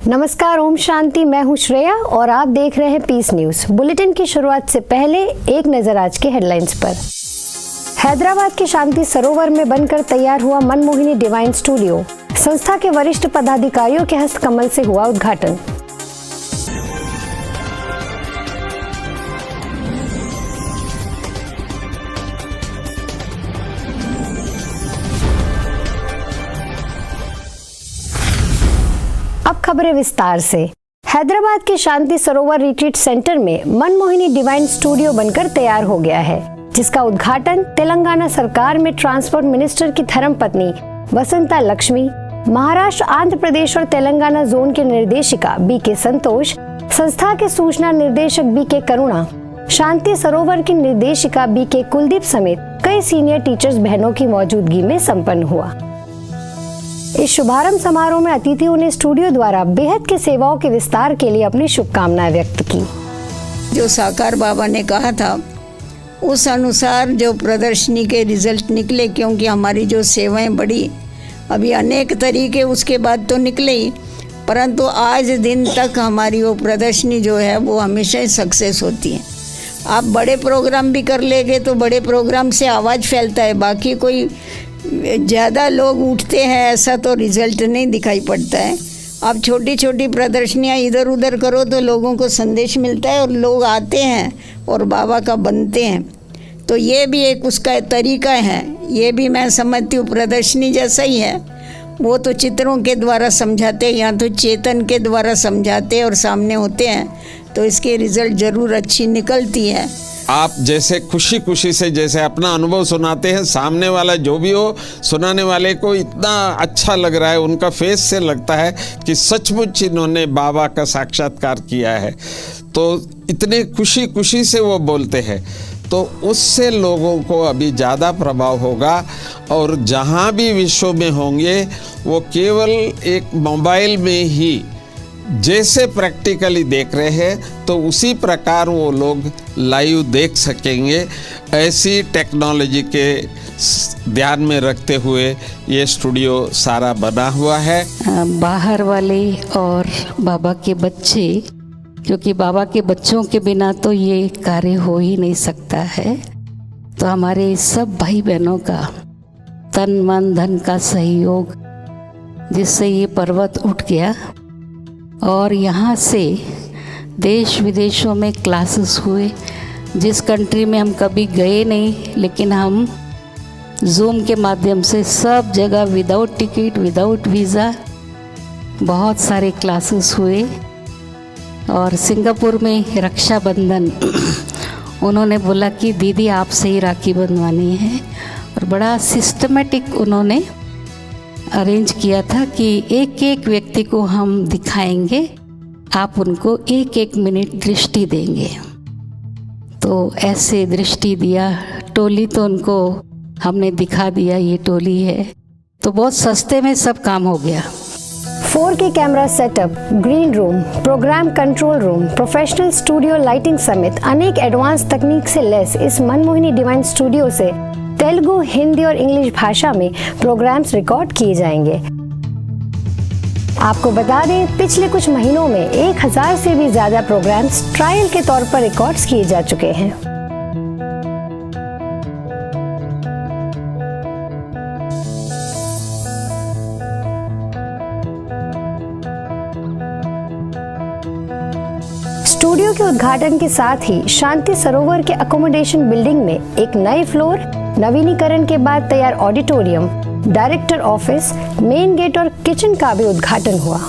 नमस्कार, ओम शांति। मैं हूं श्रेया और आप देख रहे हैं पीस न्यूज। बुलेटिन की शुरुआत से पहले एक नजर आज के हेडलाइंस पर। हैदराबाद के शांति सरोवर में बनकर तैयार हुआ मनमोहिनी डिवाइन स्टूडियो। संस्था के वरिष्ठ पदाधिकारियों के हस्तकमल से हुआ उद्घाटन। अब खबरें विस्तार से। हैदराबाद के शांति सरोवर रिट्रीट सेंटर में मनमोहिनी डिवाइन स्टूडियो बनकर तैयार हो गया है, जिसका उद्घाटन तेलंगाना सरकार में ट्रांसपोर्ट मिनिस्टर की धर्मपत्नी वसंता लक्ष्मी, महाराष्ट्र, आंध्र प्रदेश और तेलंगाना जोन के निर्देशिका बीके संतोष, संस्था के सूचना निर्देशक बीके करुणा, शांति सरोवर की निर्देशिका बीके कुलदीप समेत कई सीनियर टीचर्स बहनों की मौजूदगी में संपन्न हुआ। इस शुभारंभ समारोह में अतिथियों ने स्टूडियो द्वारा बेहद की सेवाओं के विस्तार के लिए अपनी शुभकामनाएं व्यक्त की। जो साकार बाबा ने कहा था उस अनुसार जो प्रदर्शनी के रिजल्ट निकले, क्योंकि हमारी जो सेवाएं बढ़ी, अभी अनेक तरीके उसके बाद तो निकले ही, परंतु आज दिन तक हमारी वो प्रदर्शनी जो है वो हमेशा ही सक्सेस होती है। आप बड़े प्रोग्राम भी कर लेंगे तो बड़े प्रोग्राम से आवाज़ फैलता है, बाकी कोई ज़्यादा लोग उठते हैं ऐसा तो रिजल्ट नहीं दिखाई पड़ता है। आप छोटी छोटी प्रदर्शनियाँ इधर उधर करो तो लोगों को संदेश मिलता है और लोग आते हैं और बाबा का बनते हैं। तो ये भी एक उसका तरीका है। ये भी मैं समझती हूँ प्रदर्शनी जैसा ही है। वो तो चित्रों के द्वारा समझाते हैं, यहाँ तो चेतन के द्वारा समझाते हैं और सामने होते हैं, तो इसके रिज़ल्ट ज़रूर अच्छी निकलती है। आप जैसे खुशी खुशी से जैसे अपना अनुभव सुनाते हैं, सामने वाला जो भी हो, सुनाने वाले को इतना अच्छा लग रहा है, उनका फेस से लगता है कि सचमुच इन्होंने बाबा का साक्षात्कार किया है। तो इतने खुशी खुशी से वो बोलते हैं, तो उससे लोगों को अभी ज़्यादा प्रभाव होगा। और जहाँ भी विश्व में होंगे वो केवल एक मोबाइल में ही जैसे प्रैक्टिकली देख रहे हैं तो उसी प्रकार वो लोग लाइव देख सकेंगे। ऐसी टेक्नोलॉजी के ध्यान में रखते हुए ये स्टूडियो सारा बना हुआ है। बाहर वाले और बाबा के बच्चे, क्योंकि बाबा के बच्चों के बिना तो ये कार्य हो ही नहीं सकता है, तो हमारे सब भाई बहनों का तन मन धन का सहयोग, जिससे ये पर्वत उठ गया। और यहाँ से देश विदेशों में क्लासेस हुए, जिस कंट्री में हम कभी गए नहीं, लेकिन हम जूम के माध्यम से सब जगह विदाउट टिकट, विदाउट वीज़ा बहुत सारे क्लासेस हुए। और सिंगापुर में रक्षाबंधन उन्होंने बोला कि दीदी आपसे ही राखी बंधवानी है, और बड़ा सिस्टमेटिक उन्होंने अरेंज किया था कि एक एक व्यक्ति को हम दिखाएंगे, आप उनको एक एक मिनट दृष्टि देंगे। तो ऐसे दृष्टि दिया, टोली तो उनको हमने दिखा दिया, ये टोली है, तो बहुत सस्ते में सब काम हो गया। 4K camera setup, green room, program control room, professional studio lighting समेत अनेक एडवांस तकनीक से लैस इस मनमोहिनी डिवाइन स्टूडियो से तेलुगु, हिंदी और इंग्लिश भाषा में प्रोग्राम्स रिकॉर्ड किए जाएंगे। आपको बता दें, पिछले कुछ महीनों में 1000 से भी ज्यादा प्रोग्राम्स ट्रायल के तौर पर रिकॉर्ड्स किए जा चुके हैं। स्टूडियो के उद्घाटन के साथ ही शांति सरोवर के अकोमोडेशन बिल्डिंग में एक नए फ्लोर, नवीनीकरण के बाद तैयार auditorium, director office, main gate और किचन का भी उद्घाटन हुआ।